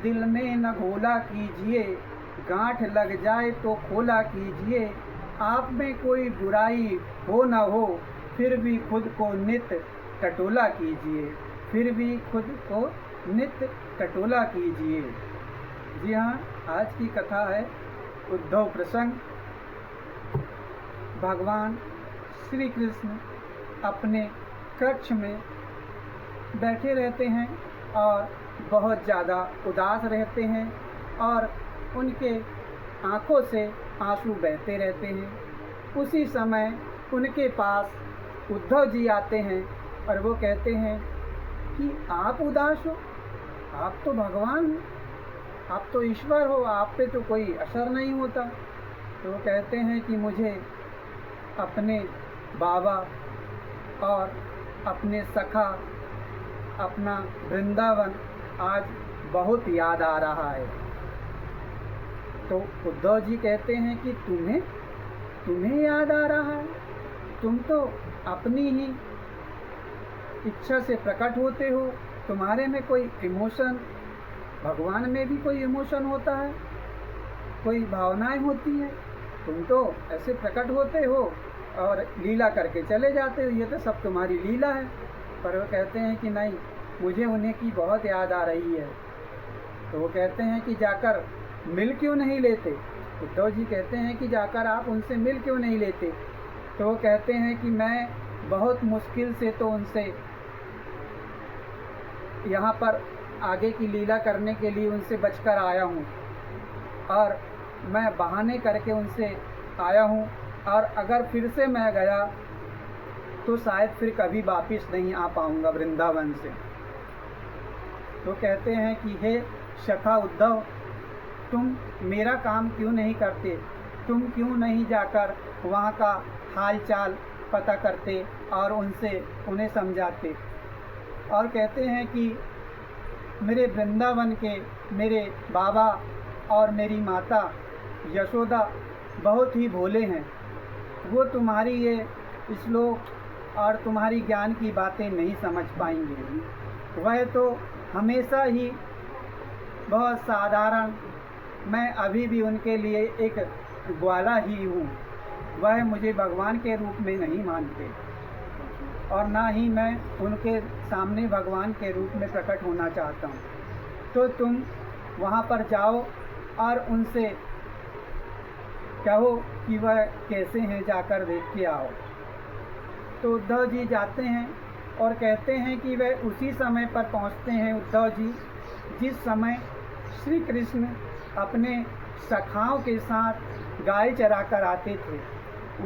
दिल में न घोला कीजिए, गांठ लग जाए तो खोला कीजिए। आप में कोई बुराई हो न हो, फिर भी खुद को नित टटोला कीजिए, फिर भी खुद को नित टटोला कीजिए। जी हाँ, आज की कथा है उद्धव प्रसंग। भगवान श्री कृष्ण अपने कक्ष में बैठे रहते हैं और बहुत ज़्यादा उदास रहते हैं और उनके आँखों से आंसू बहते रहते हैं। उसी समय उनके पास उद्धव जी आते हैं और वो कहते हैं कि आप उदास हो, आप तो भगवान हो, आप तो ईश्वर हो, आप पे तो कोई असर नहीं होता। तो वो कहते हैं कि मुझे अपने बाबा और अपने सखा, अपना वृंदावन आज बहुत याद आ रहा है। तो उद्धव जी कहते हैं कि तुम्हें याद आ रहा है? तुम तो अपनी ही इच्छा से प्रकट होते हो, तुम्हारे में कोई इमोशन, भगवान में भी कोई इमोशन होता है, कोई भावनाएं होती हैं। तुम तो ऐसे प्रकट होते हो और लीला करके चले जाते हो, ये तो सब तुम्हारी लीला है। पर वो कहते हैं कि नहीं, मुझे उन्हें की बहुत याद आ रही है। तो वो कहते हैं कि जाकर मिल क्यों नहीं लेते? उद्धव जी कहते हैं कि जाकर आप उनसे मिल क्यों नहीं लेते? तो वो कहते हैं कि मैं बहुत मुश्किल से तो उनसे यहाँ पर आगे की लीला करने के लिए उनसे बचकर आया हूँ और मैं बहाने करके उनसे आया हूँ, और अगर फिर से मैं गया तो शायद फिर कभी वापस नहीं आ पाऊँगा वृंदावन से। तो कहते हैं कि हे सखा उद्धव, तुम मेरा काम क्यों नहीं करते? तुम क्यों नहीं जाकर वहाँ का हाल चाल पता करते और उन्हें समझाते? और कहते हैं कि मेरे वृंदावन के मेरे बाबा और मेरी माता यशोदा बहुत ही भोले हैं, वो तुम्हारी ये श्लोक और तुम्हारी ज्ञान की बातें नहीं समझ पाएंगे। वह तो हमेशा ही बहुत साधारण, मैं अभी भी उनके लिए एक ग्वाला ही हूँ। वह मुझे भगवान के रूप में नहीं मानते और ना ही मैं उनके सामने भगवान के रूप में प्रकट होना चाहता हूँ। तो तुम वहाँ पर जाओ और उनसे कहो कि वह कैसे हैं, जाकर देख के आओ। तो उद्धव जी जाते हैं और कहते हैं कि वह उसी समय पर पहुँचते हैं उद्धव जी जिस समय श्री कृष्ण अपने सखाओं के साथ गाय चरा कर आते थे।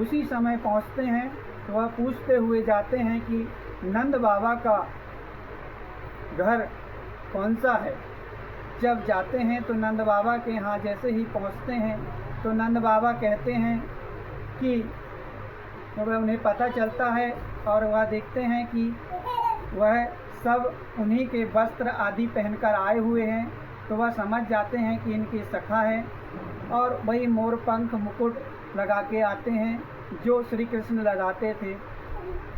उसी समय पहुँचते हैं तो वह पूछते हुए जाते हैं कि नंद बाबा का घर कौन सा है। जब जाते हैं तो नंद बाबा के यहाँ जैसे ही पहुँचते हैं तो नंद बाबा कहते हैं कि वह उन्हें पता चलता है और वह देखते हैं कि वह सब उन्हीं के वस्त्र आदि पहनकर आए हुए हैं। तो वह समझ जाते हैं कि इनकी सखा है और वही मोर पंख मुकुट लगा के आते हैं जो श्री कृष्ण लगाते थे।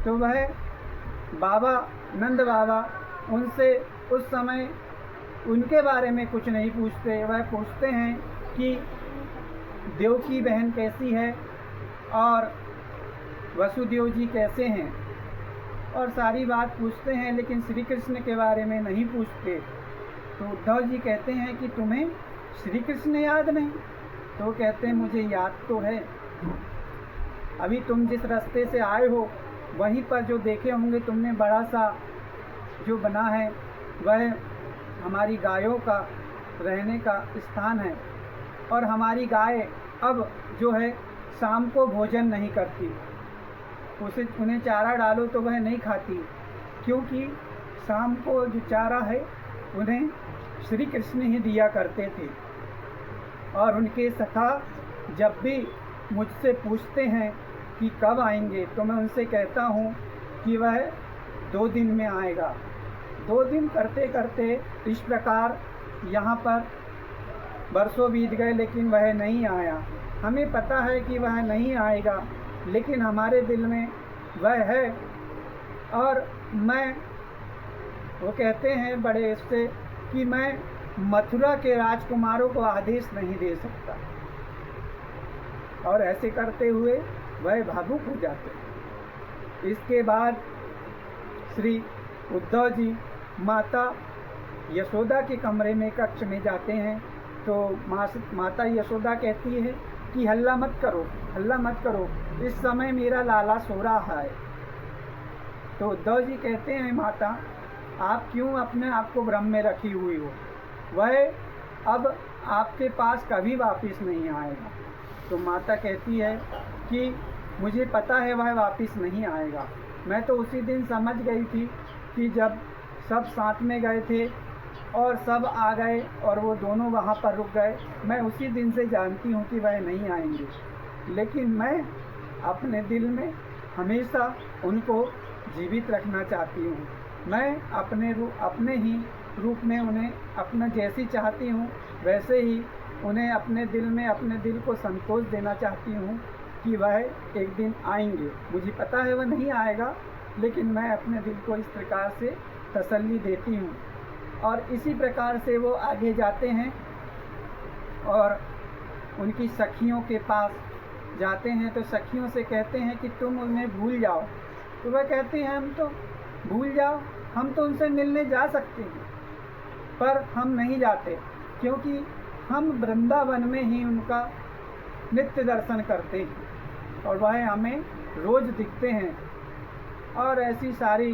तो वह बाबा नंद बाबा उनसे उस समय उनके बारे में कुछ नहीं पूछते। वह पूछते हैं कि देवकी बहन कैसी है और वसुदेव जी कैसे हैं, और सारी बात पूछते हैं, लेकिन श्री कृष्ण के बारे में नहीं पूछते। तो उद्धव जी कहते हैं कि तुम्हें श्री कृष्ण याद नहीं? तो कहते हैं मुझे याद तो है, अभी तुम जिस रास्ते से आए हो वहीं पर जो देखे होंगे तुमने बड़ा सा जो बना है वह हमारी गायों का रहने का स्थान है, और हमारी गाय अब जो है शाम को भोजन नहीं करती। उन्हें चारा डालो तो वह नहीं खाती, क्योंकि शाम को जो चारा है उन्हें श्री कृष्ण ही दिया करते थे। और उनके सखा जब भी मुझसे पूछते हैं कि कब आएंगे तो मैं उनसे कहता हूँ कि वह 2 दिन में आएगा। 2 दिन करते करते इस प्रकार यहाँ पर बरसों बीत गए, लेकिन वह नहीं आया। हमें पता है कि वह नहीं आएगा, लेकिन हमारे दिल में वह है। और मैं, वो कहते हैं बड़े इससे कि मैं मथुरा के राजकुमारों को आदेश नहीं दे सकता। और ऐसे करते हुए वह भावुक हो जाते। इसके बाद श्री उद्धव जी माता यशोदा के कमरे में कक्ष में जाते हैं। तो माता यशोदा कहती है कि हल्ला मत करो, हल्ला मत करो, इस समय मेरा लाला सो रहा है। तो उद्धव जी कहते हैं माता, आप क्यों अपने आप को भ्रम में रखी हुई हो, वह अब आपके पास कभी वापस नहीं आएगा। तो माता कहती है कि मुझे पता है वह वापस नहीं आएगा। मैं तो उसी दिन समझ गई थी कि जब सब साथ में गए थे और सब आ गए और वो दोनों वहाँ पर रुक गए, मैं उसी दिन से जानती हूँ कि वह नहीं आएंगे। लेकिन मैं अपने दिल में हमेशा उनको जीवित रखना चाहती हूँ। मैं अपने ही रूप में उन्हें अपना जैसी चाहती हूँ वैसे ही उन्हें अपने दिल में अपने दिल को संतोष देना चाहती हूँ कि वह एक दिन आएंगे। मुझे पता है वह नहीं आएगा, लेकिन मैं अपने दिल को इस प्रकार से तसल्ली देती हूँ। और इसी प्रकार से वो आगे जाते हैं और उनकी सखियों के पास जाते हैं। तो सखियों से कहते हैं कि तुम उन्हें भूल जाओ। तो वह कहते हैं हम तो भूल जाओ, हम तो उनसे मिलने जा सकते हैं, पर हम नहीं जाते, क्योंकि हम वृंदावन में ही उनका नित्य दर्शन करते हैं और वह हमें रोज दिखते हैं। और ऐसी सारी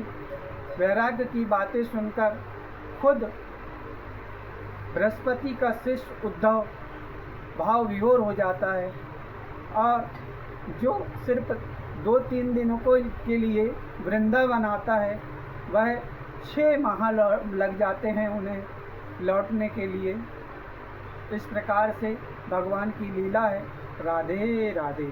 वैराग्य की बातें सुनकर खुद बृहस्पति का शिष्य उद्धव भाव विभोर हो जाता है। और जो सिर्फ 2-3 दिनों के लिए वृंदावन आता है, वह 6 माह लग जाते हैं उन्हें लौटने के लिए। इस प्रकार से भगवान की लीला है। राधे राधे।